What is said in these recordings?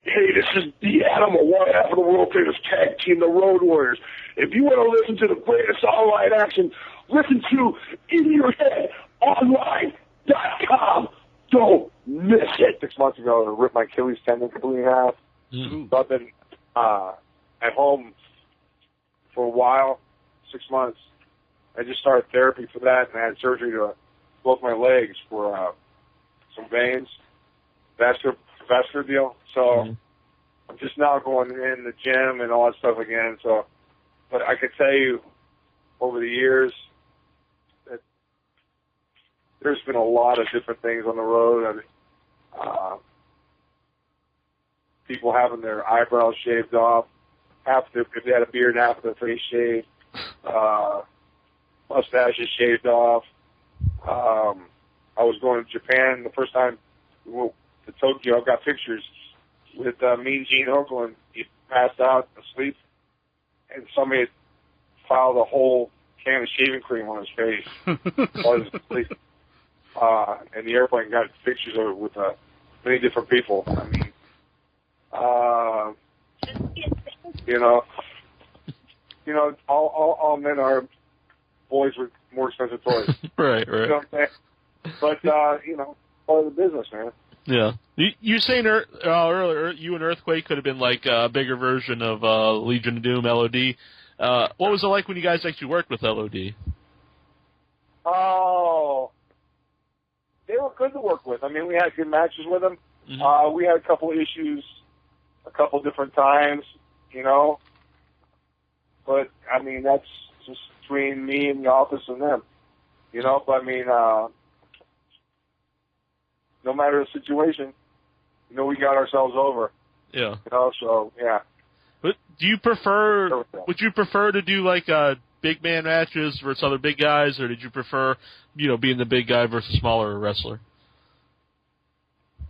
Hey, this is the Animal, one half of the world famous tag team, the Road Warriors. If you want to listen to the greatest online action, listen to InYourHeadOnline.com. Don't miss it. 6 months ago, I ripped my Achilles tendon completely in half. Mm-hmm. So I've been at home for a while, 6 months. I just started therapy for that, and I had surgery to both my legs for some veins, vascular deal. So I'm just now going in the gym and all that stuff again. So, but I could tell you over the years that there's been a lot of different things on the road. I mean, people having their eyebrows shaved off, if they had a beard, half of their face shaved, mustaches shaved off. I was going to Japan the first time we went to Tokyo. I've got pictures with Mean Gene Oakland. He passed out asleep, and somebody had piled a whole can of shaving cream on his face while he was asleep. And the airplane got pictures of it with many different people. I mean, all men are boys with more expensive toys. Right. You know what I'm saying? But, part of the business, man. Yeah. You saying earlier you and Earthquake could have been like a bigger version of Legion of Doom, LOD. What was it like when you guys actually worked with LOD? Oh, they were good to work with. I mean, we had good matches with them. Mm-hmm. We had a couple of issues a couple different times, But, I mean, that's just between me and the office and them, But, I mean, no matter the situation, we got ourselves over. Yeah. So, yeah. But would you prefer to do, like, big man matches versus other big guys, or did you prefer, being the big guy versus smaller wrestler?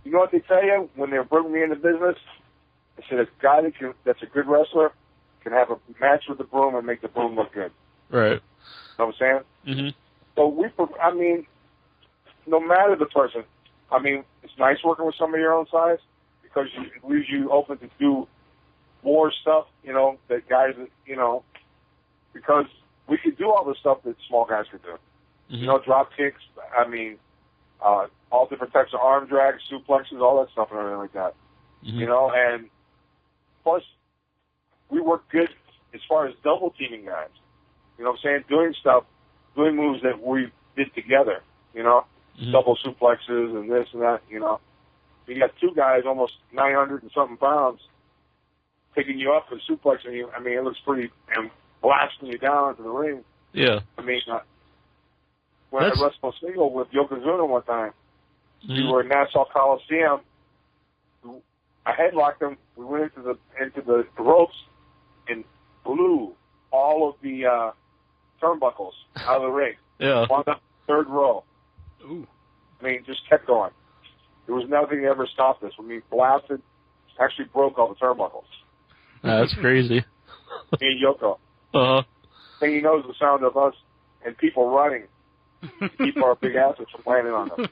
You know what they tell you when they're bringing me into business? They said a guy that's a good wrestler can have a match with the broom and make the broom look good. Right. You know what I'm saying? Mm-hmm. So no matter the person, it's nice working with somebody your own size because it leaves you open to do more stuff, that guys, because we could do all the stuff that small guys could do. Mm-hmm. Drop kicks, all different types of arm drags, suplexes, all that stuff and everything like that. Mm-hmm. And plus we work good as far as double teaming guys. You know what I'm saying? Doing moves that we did together, mm-hmm. Double suplexes and this and that, You got two guys almost 900 and something pounds picking you up and suplexing you. It looks pretty, and blasting you down into the ring. Yeah. When I wrestled single with Yokozuna one time, mm-hmm. We were in Nassau Coliseum. I headlocked him. We went into the ropes and blew all of the turnbuckles out of the ring. Yeah. On the third row. Ooh. Just kept going. There was nothing that ever stopped us. Blasted, actually broke all the turnbuckles. That's crazy. Me and Yoko. Uh-huh. Thing he knows the sound of us and people running to keep our big asses from landing on them.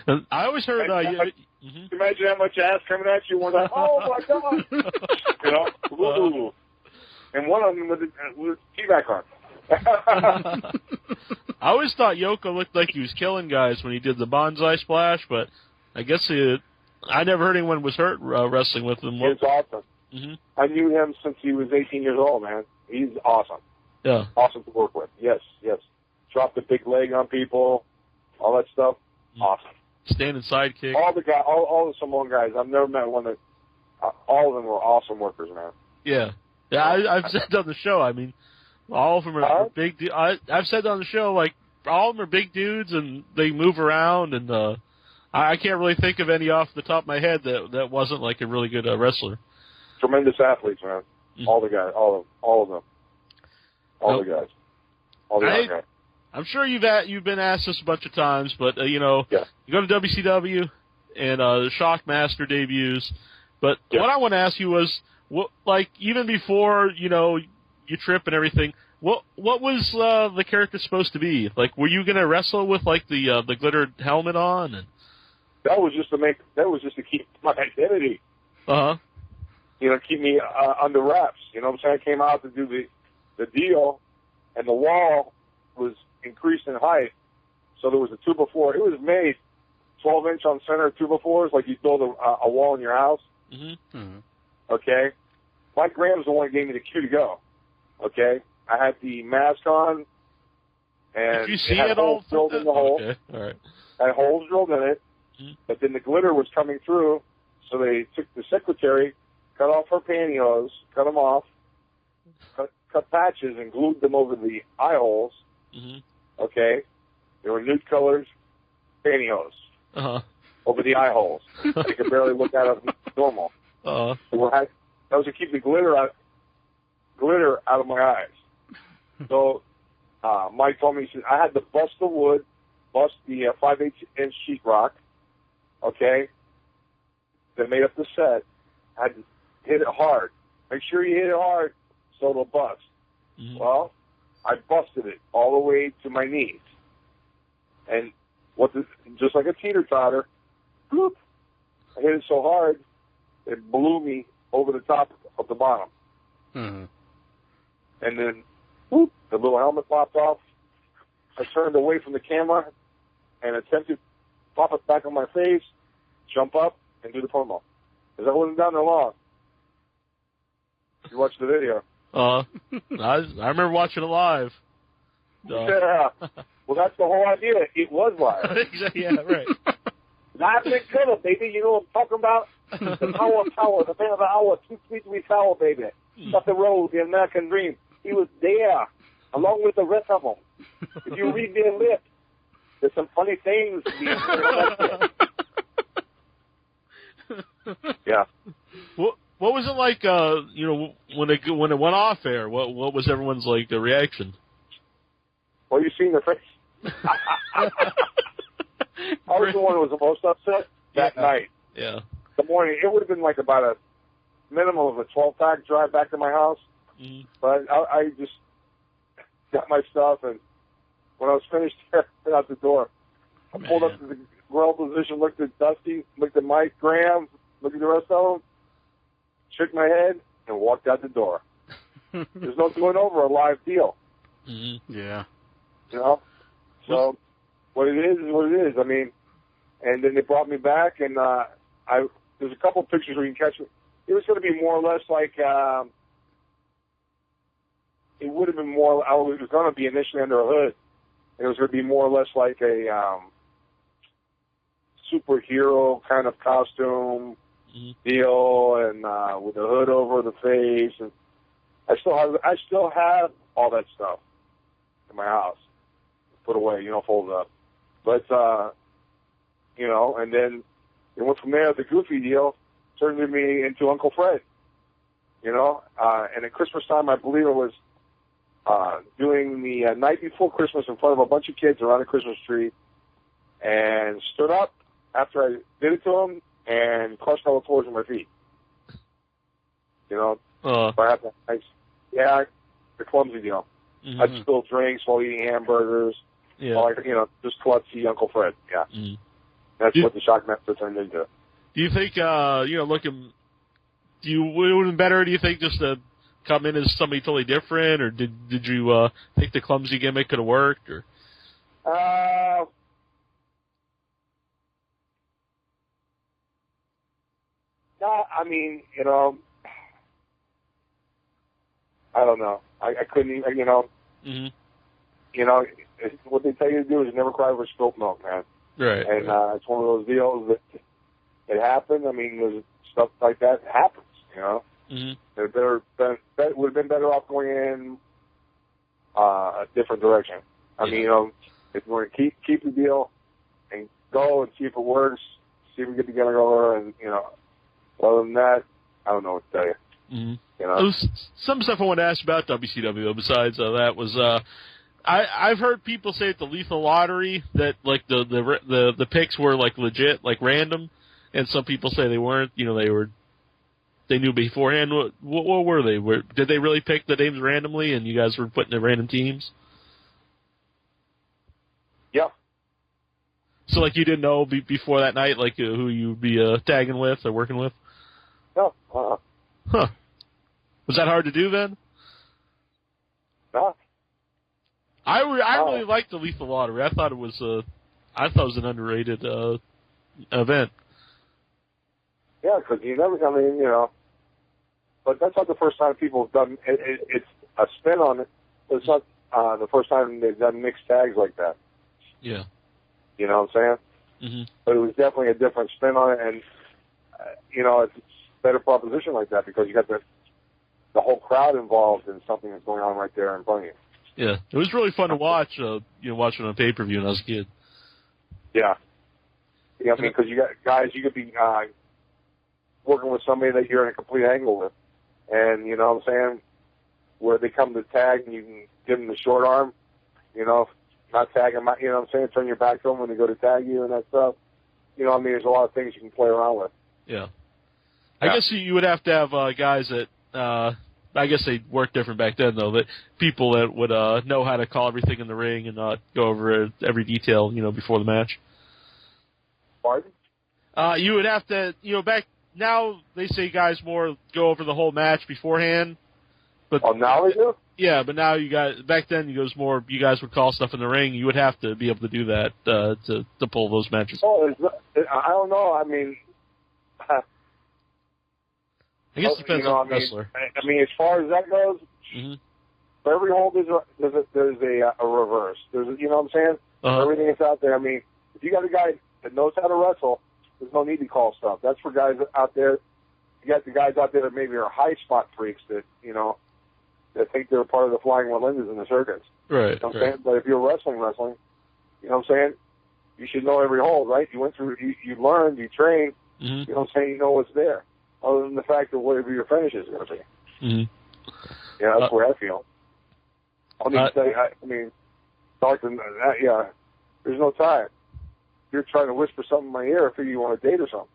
And I always heard... mm-hmm. Imagine how much ass coming at you. One time, oh my God! Ooh. And one of them with T-back on. I always thought Yoko looked like he was killing guys when he did the bonsai splash, but I guess I never heard anyone was hurt wrestling with him. He's awesome. Mm-hmm. I knew him since he was 18 years old, man. He's awesome. Yeah. Awesome to work with. Yes. Drop the big leg on people, all that stuff. Mm-hmm. Awesome. Standing sidekick. All the Samoan guys. I've never met one that. All of them were awesome workers, man. Yeah. I've said on the show. All of them are big. I've said on the show, like all of them are big dudes and they move around, and I can't really think of any off the top of my head that wasn't like a really good wrestler. Tremendous athletes, man. Mm-hmm. All the guys, all of them, the guys, all the young guys. I'm sure you've been asked this a bunch of times, but You go to WCW and the Shockmaster debuts. But what I want to ask you was, even before you trip and everything, what was the character supposed to be? Like, were you going to wrestle with the glittered helmet on? And that was just to keep my identity. Uh-huh. You know, keep me under wraps. You know what I'm saying? I came out to do the deal, and the wall was increased in height. So there was a 2x4. It was made 12-inch on center 2x4s, like you build a wall in your house. Mm-hmm. Mm-hmm. Okay? Mike Graham's the one who gave me the cue to go. Okay? I had the mask on, and did you see it had it all holes drilled in the hole. Okay, all right. I had holes drilled in it, but then the glitter was coming through, so they took the secretary, cut off her pantyhose, cut them off, cut patches, and glued them over the eye holes. Mm-hmm. Okay? They were nude colored pantyhose over the eye holes. I could barely look at it normal. So that was to keep the glitter out of my eyes. So Mike told me, he said, I had to bust the wood, bust the 5/8-inch sheetrock, okay, that made up the set. I had to hit it hard. Make sure you hit it hard so it'll bust. Mm-hmm. Well, I busted it all the way to my knees. And just like a teeter-totter, bloop, I hit it so hard, it blew me over the top of the bottom. Mm-hmm. And then, whoop, the little helmet popped off. I turned away from the camera and attempted to pop it back on my face, jump up, and do the promo. Because I wasn't down there long. You watched the video. I remember watching it live. Yeah. Well, that's the whole idea. It was live. Yeah, right. Live in color, baby. You know what I'm talking about? The power, the man of the hour, 233 power, baby. Up the road, the American dream. He was there, along with the rest of them. If you read their lips, there's some funny things. Yeah. What was it like? When it went off air, what was everyone's reaction? Well, you seen their face. I was the one who was the most upset that night. Yeah. The morning, it would have been about a minimum of a 12-pack drive back to my house. Mm-hmm. But I just got my stuff, and when I was finished out the door, I pulled up to the grill position, looked at Dusty, looked at Mike Graham, looked at the rest of them, shook my head, and walked out the door. There's no going over a live deal. Mm-hmm. Yeah. You know? So, what it is what it is. I mean, and then they brought me back, and there's a couple pictures where you can catch it. It was going to be more or less it would have been more, it was going to be initially under a hood. It was going to be more or less like a superhero kind of costume deal, and with the hood over the face. And I still have all that stuff in my house, put away, folded up. But and then it went from there. The Goofy deal turned me into Uncle Fred. And at Christmas time, I believe it was doing the night before Christmas in front of a bunch of kids around a Christmas tree, and stood up after I did it to them and crushed all the floors with my feet. So I had the clumsy deal. Mm-hmm. I'd spill drinks while eating hamburgers. Yeah. While just klutzy Uncle Fred. Yeah. Mm-hmm. That's what the Shockmaster turned into. Do you think, would it have been better, do you think, just to come in as somebody totally different, or did you think the clumsy gimmick could have worked? Or? I mean, I don't know. I couldn't even, mm-hmm. What they tell you to do is never cry over spilt milk, man. Right. And it's one of those deals that it happened. I mean, there's stuff like that happens, Mm-hmm. It would have been better off going in a different direction. I mean, if we're going to keep the deal and go and see if it works, see if we get together over, and, other than that, I don't know what to tell you. Mm-hmm. Some stuff I want to ask about WCW, besides that, was I've heard people say at the Lethal Lottery that the picks were legit, random, and some people say they weren't. They knew beforehand. What were they? Did they really pick the names randomly, and you guys were putting the random teams? Yeah. So, like, you didn't know before that night, like, who you'd be tagging with or working with? No. Huh. Was that hard to do then? No. I really liked the Lethal Lottery. I thought it was an underrated event. Yeah, because you never, I mean, you know, but that's not the first time people have done it's a spin on it. It's not the first time they've done mixed tags like that. Yeah. You know what I'm saying? Mm-hmm. But it was definitely a different spin on it, and, you know, it's a better proposition like that because you got the whole crowd involved in something that's going on right there in front of you. Yeah. It was really fun to watch, watching on pay-per-view when I was a kid. Yeah. Yeah, I mean, because you got guys, you could be working with somebody that you're in a complete angle with. And, you know what I'm saying, where they come to tag and you can give them the short arm, you know, not tag them, you know what I'm saying, turn your back to them when they go to tag you and that stuff. You know what I mean, there's a lot of things you can play around with. Yeah. I guess you would have to have guys that, I guess they worked different back then, though, that people that would know how to call everything in the ring and not go over every detail, you know, before the match. Pardon? You would have to, you know, back now they say guys more go over the whole match beforehand. But now they do? Yeah, but now back then you guys would call stuff in the ring. You would have to be able to do that to pull those matches. Oh, I don't know. I mean, I guess it depends on the wrestler. I mean, as far as that goes, for every hold there's a reverse. You know what I'm saying? Everything that's out there. I mean, if you got a guy that knows how to wrestle, there's no need to call stuff. That's for guys out there. You got the guys out there that maybe are high spot freaks that, you know, that think they're part of the Flying Melindas in the circus. Right. You know what I'm saying? But if you're wrestling, you know what I'm saying? You should know every hold, right? You went through, you learned, you trained, you know what I'm saying? You know what's there. Other than the fact that whatever your finish is going to be. Yeah, that's where I feel. I mean, talking that, yeah, there's no time. You're trying to whisper something in my ear, I figure you want a date or something.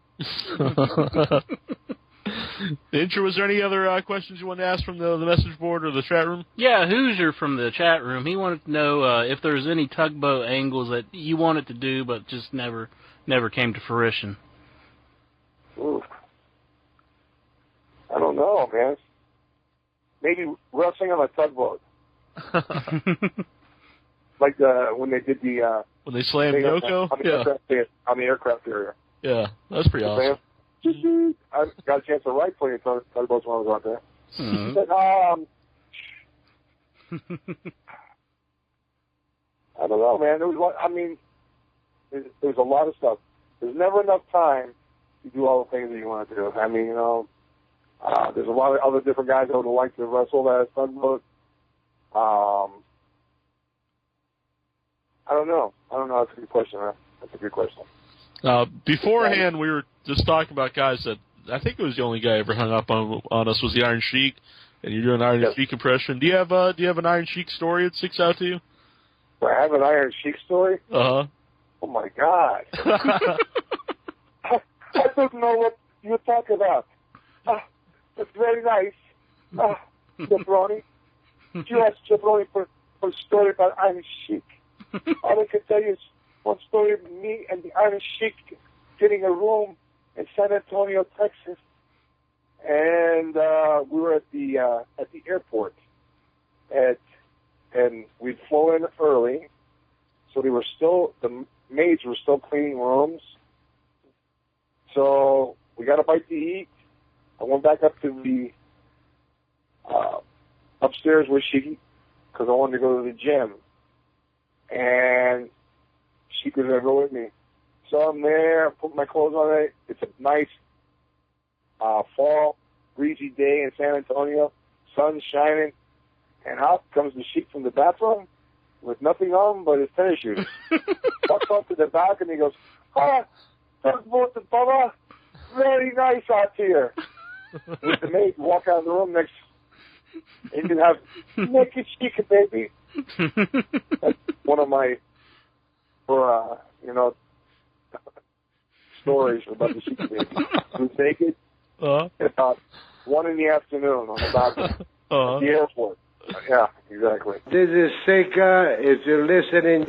Intro, was there any other questions you wanted to ask from the message board or the chat room? Yeah, Hoosier from the chat room, he wanted to know if there's any tugboat angles that you wanted to do but just never came to fruition. Ooh. I don't know, man. Maybe wrestling on a tugboat. Like when they did the... when they slammed Yoko? On the aircraft carrier. Yeah, that's pretty awesome. I got a chance to write plenty of tugboats when I was out there. Mm-hmm. But, I don't know, man. There was a lot of stuff. There's never enough time to do all the things that you want to do. I mean, you know, there's a lot of other different guys that would like to wrestle that tugboat. I don't know. That's a good question, man. That's a good question. Beforehand, we were just talking about guys that I think it was the only guy ever hung up on us was the Iron Sheik, and you're doing Iron Sheik impression. Do you have an Iron Sheik story that sticks out to you? Do I have an Iron Sheik story? Uh-huh. Oh my God! I don't know what you're talking about. It's very nice, Jabroni. You asked Jabroni for a story about Iron Sheik. All I can tell you is one story of me and the Iron Sheik getting a room in San Antonio, Texas, and we were at the airport, and we'd flown in early, so the maids were still cleaning rooms. So we got a bite to eat. I went back up to the upstairs with Sheik because I wanted to go to the gym, and Sheik was going to go with me. So I'm there, put my clothes on. It's a nice fall, breezy day in San Antonio, sun's shining, and out comes the Sheik from the bathroom with nothing on but his tennis shoes. Walks up to the back and he goes, Tugboat to Bubba, very nice out here. With the maid walk out of the room next, and you can have naked Sheik, baby. That's one of my, stories about the Sheik baby. He was naked at about 1 PM on the balcony at the airport. Yeah, exactly. This is Seika. If you're listening in